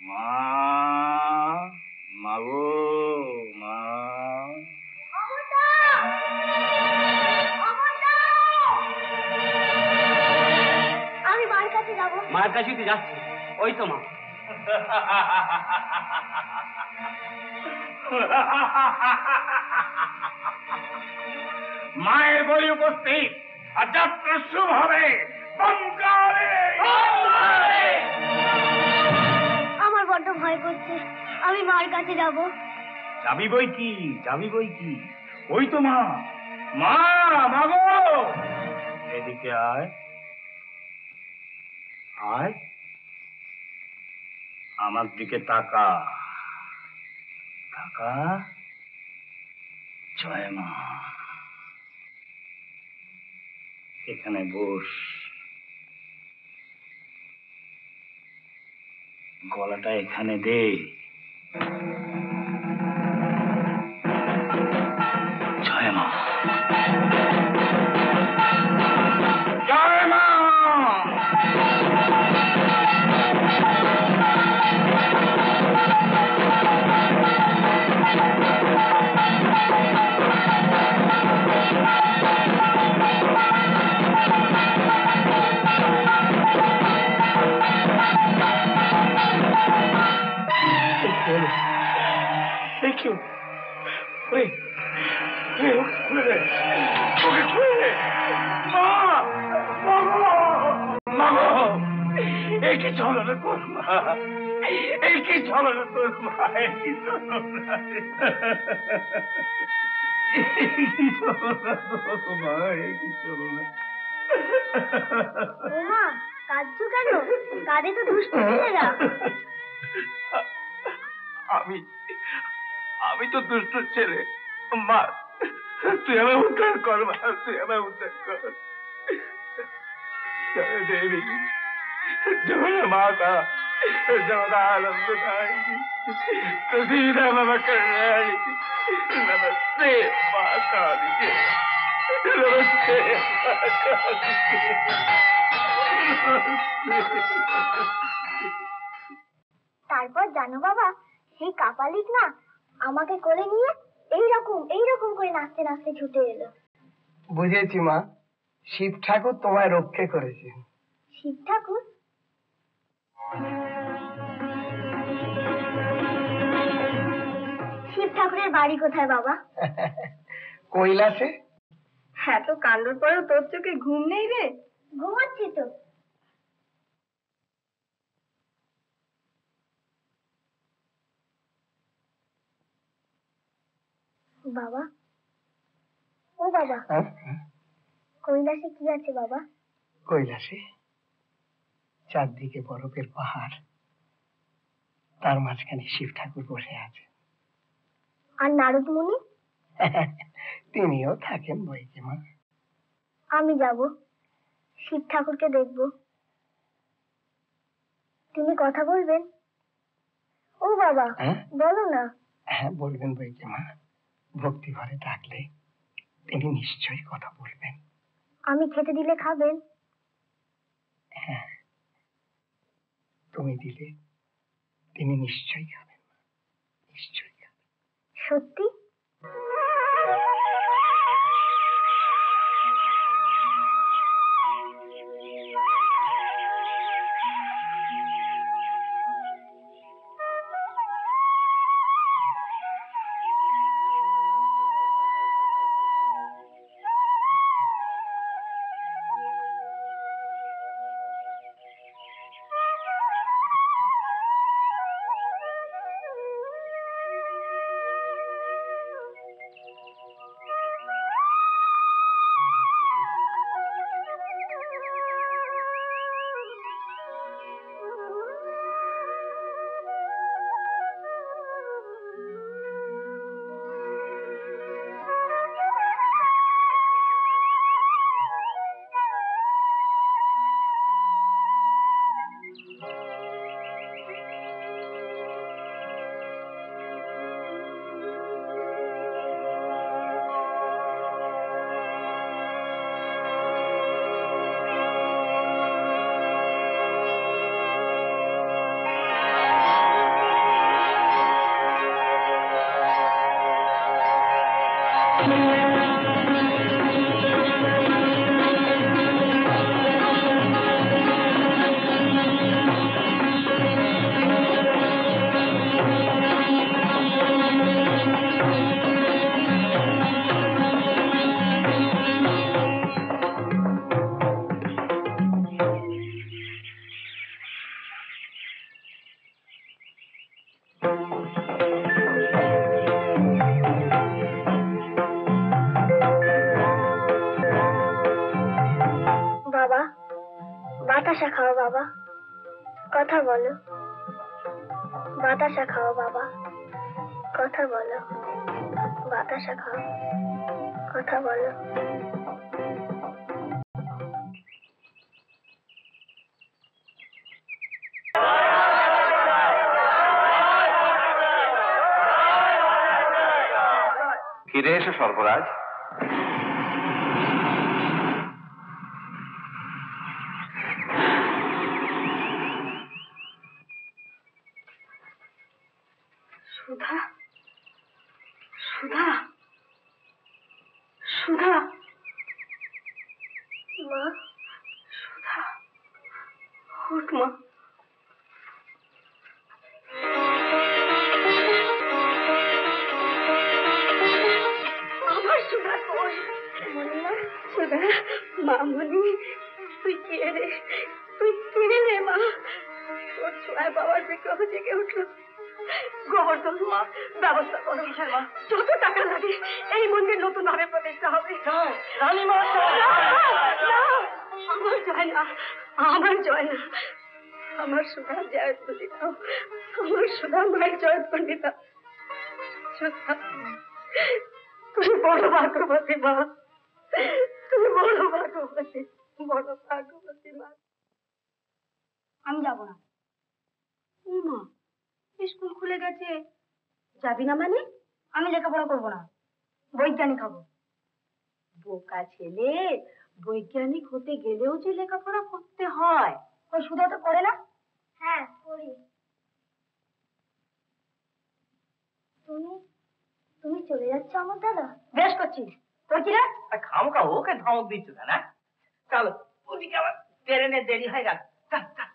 মা, মাগো, মা। আমি মার কাছে যাবো। মার কাছে তুই যাচ্ছিস? ওই তো মা। মায়ের বলি উপস্থিত, আর যাত্রা শুভ হবে। আমার বড্ড ভয় করছে, আমি মার কাছে যাব। যাবি বই কি, যাবি বই কি। ওই তো মা, মা, মাগো, এদিকে আয়, আয়, আমার দিকে তাকা, তাকা। জয় মা। এখানে বস, গলাটা এখানে দে। জয় মা, জয় মা। কি চলো না তোর মা, এই কি চলো না তোর মা, এই কি চলো না, কি চলো না তোর মা, এই কি চলো না। ওমা, কাঁদছো কেন? কাঁদে তো দুষ্ট ছেলেরা। আমি তো দুষ্ট ছেলে। মা, তুই আমার উদ্ধার কর, মা, তুই আমার উদ্ধার কর। देवी जमुना माता जमुना आनंददायिनी प्रसीद मम कल्याणी। नमस्ते मां काली, नमस्ते मां काली। তারপর জানো বাবা, সেই কাপালিক না আমাকে কোলে নিয়ে এইরকম করে নাচতে নাচতে ছুটে এলো। বুঝেছি মা, শিব ঠাকুর তোমায় রক্ষে করেছে। শিব ঠাকুর? শিব ঠাকুরের বাড়ি কোথায় বাবা? কৈলাসে। হ্যাঁ, তো কাণ্ডর পরেও তোর চোখে ঘুম নেই রে? ঘুমাচ্ছি তো। বাবা, ও বাবা, কৈলাসে কি আছে বাবা? কৈলাসে চারদিকে বরফের পাহাড়, তার মাঝখানে শিব ঠাকুর বসে আছে। আর নারদ মুনি? তিনিও থাকেন বইকে মা। আমি যাব, শিব ঠাকুরকে দেখব। তিনি কথা বলবেন? ও বাবা, বলো না। হ্যাঁ, বলবেন বইকে মা। ভক্তি ভরে ডাকলে তিনি নিশ্চয়ই কথা বলবেন। আমি খেতে দিলে খাবেন? হ্যাঁ, তুমি দিলে তিনি নিশ্চয়ই খাবেন, নিশ্চয়ই খাবেন। সত্যি? কথা বলো। বাতাসা খাও বাবা, কথা বলো। বাতাসা খাও, কথা বলো। ফিরে এসো সর্বরাজ। সুধা, সুধা, সুধা, মা, সুধা, ওঠ মা। আমার সুধা কই? মনিমা, সুধা, মামনি, তুই কে রে? তুই কে রে মা? তোর ছোঁয়ায় বাবার বিগ্রহ জেগে উঠলো। গোবর্ধন মা, ব্যবস্থা করো মা, যত টাকা লাগে এই মন্দির নতুন ভাবে প্রতিষ্ঠা হবে। রানীমা, আমার জয় না, আমার জয় না, আমার সুধা জয়ধ্বনি দাও, আমার সুধা মায়ের জয়ধ্বনি দাও। সুধা, তুমি বড় ভাগ্যবতী মা, তুমি বড় ভাগ্যবতী, বড় ভাগ্যবতী মা। আমি যাবো না। মা, স্কুল খুলে গেছে, যাবি না মানে? আমি লেখাপড়া করবো না, বৈজ্ঞানিক হবো। বোকা ছেলে, বৈজ্ঞানিক হতে গেলেও যে লেখাপড়া করতে হয়। ওই সুধা তো করে না? হ্যাঁ, করি। তুমি তুমি চলে যাচ্ছ আমার দাদা? বেশ করছিস, তোর কি রে? খামোকা ওকে ধমক দিচ্ছ না? চলো, ওদিকে আবার ট্রেনে দেরি হয়ে গেল। চল, চল।